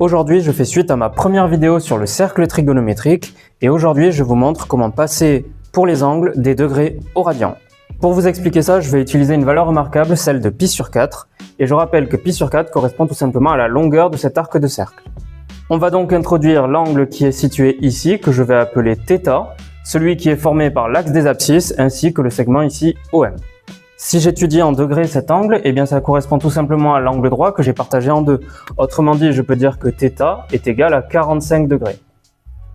Aujourd'hui, je fais suite à ma première vidéo sur le cercle trigonométrique et aujourd'hui, je vous montre comment passer pour les angles des degrés au radian. Pour vous expliquer ça, je vais utiliser une valeur remarquable, celle de pi sur 4 et je rappelle que pi sur 4 correspond tout simplement à la longueur de cet arc de cercle. On va donc introduire l'angle qui est situé ici, que je vais appeler θ, celui qui est formé par l'axe des abscisses ainsi que le segment ici OM. Si j'étudie en degrés cet angle, eh bien ça correspond tout simplement à l'angle droit que j'ai partagé en deux. Autrement dit, je peux dire que θ est égal à 45 degrés.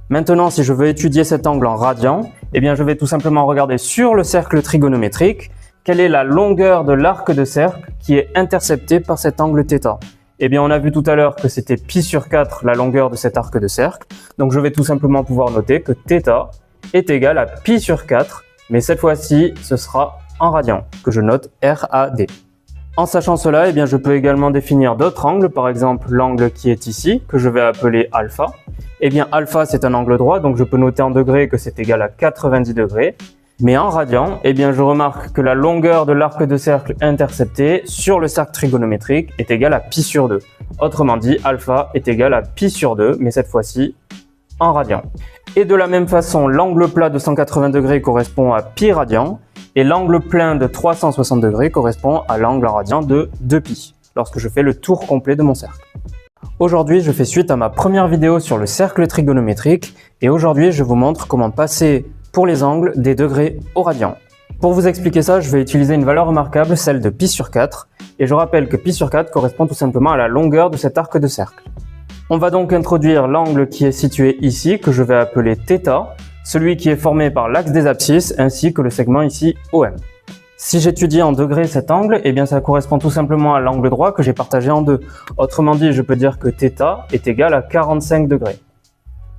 Maintenant, si je veux étudier cet angle en radian, eh bien je vais tout simplement regarder sur le cercle trigonométrique quelle est la longueur de l'arc de cercle qui est intercepté par cet angle θ. Eh bien on a vu tout à l'heure que c'était pi sur 4 la longueur de cet arc de cercle, donc je vais tout simplement pouvoir noter que θ est égal à pi sur 4, mais cette fois-ci ce sera en radian, que je note RAD. En sachant cela, eh bien, je peux également définir d'autres angles, par exemple l'angle qui est ici, que je vais appeler alpha. Eh bien, alpha c'est un angle droit, donc je peux noter en degrés que c'est égal à 90 degrés. Mais en radian, eh bien, je remarque que la longueur de l'arc de cercle intercepté sur le cercle trigonométrique est égale à pi sur 2. Autrement dit, alpha est égal à pi sur 2, mais cette fois-ci en radian. Et de la même façon, l'angle plat de 180 degrés correspond à pi radian, et l'angle plein de 360 degrés correspond à l'angle en radian de 2π, lorsque je fais le tour complet de mon cercle. Aujourd'hui, je fais suite à ma première vidéo sur le cercle trigonométrique, et aujourd'hui, je vous montre comment passer pour les angles des degrés au radian. Pour vous expliquer ça, je vais utiliser une valeur remarquable, celle de pi sur 4, et je rappelle que pi sur 4 correspond tout simplement à la longueur de cet arc de cercle. On va donc introduire l'angle qui est situé ici, que je vais appeler θ, celui qui est formé par l'axe des abscisses ainsi que le segment ici OM. Si j'étudie en degrés cet angle, eh bien ça correspond tout simplement à l'angle droit que j'ai partagé en deux. Autrement dit, je peux dire que θ est égal à 45 degrés.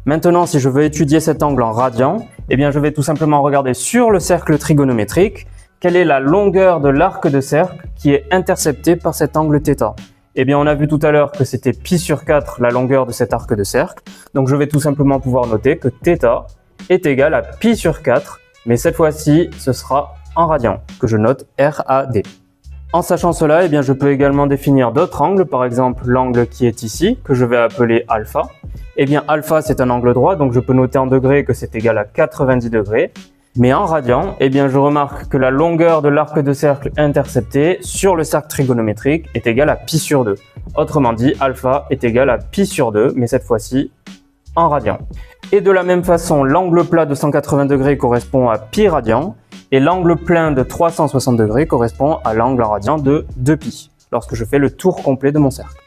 Maintenant, si je veux étudier cet angle en radian, eh bien je vais tout simplement regarder sur le cercle trigonométrique quelle est la longueur de l'arc de cercle qui est intercepté par cet angle θ. Eh bien, on a vu tout à l'heure que c'était pi sur 4 la longueur de cet arc de cercle, donc je vais tout simplement pouvoir noter que θ est égal à pi sur 4, mais cette fois-ci, ce sera en radian, que je note RAD. En sachant cela, eh bien, je peux également définir d'autres angles, par exemple l'angle qui est ici, que je vais appeler alpha. Eh bien, alpha, c'est un angle droit, donc je peux noter en degrés que c'est égal à 90 degrés. Mais en radian, eh bien, je remarque que la longueur de l'arc de cercle intercepté sur le cercle trigonométrique est égale à pi sur 2. Autrement dit, alpha est égal à pi sur 2, mais cette fois-ci en radian. Et de la même façon, l'angle plat de 180 degrés correspond à pi radian et l'angle plein de 360 degrés correspond à l'angle en radian de 2π, lorsque je fais le tour complet de mon cercle.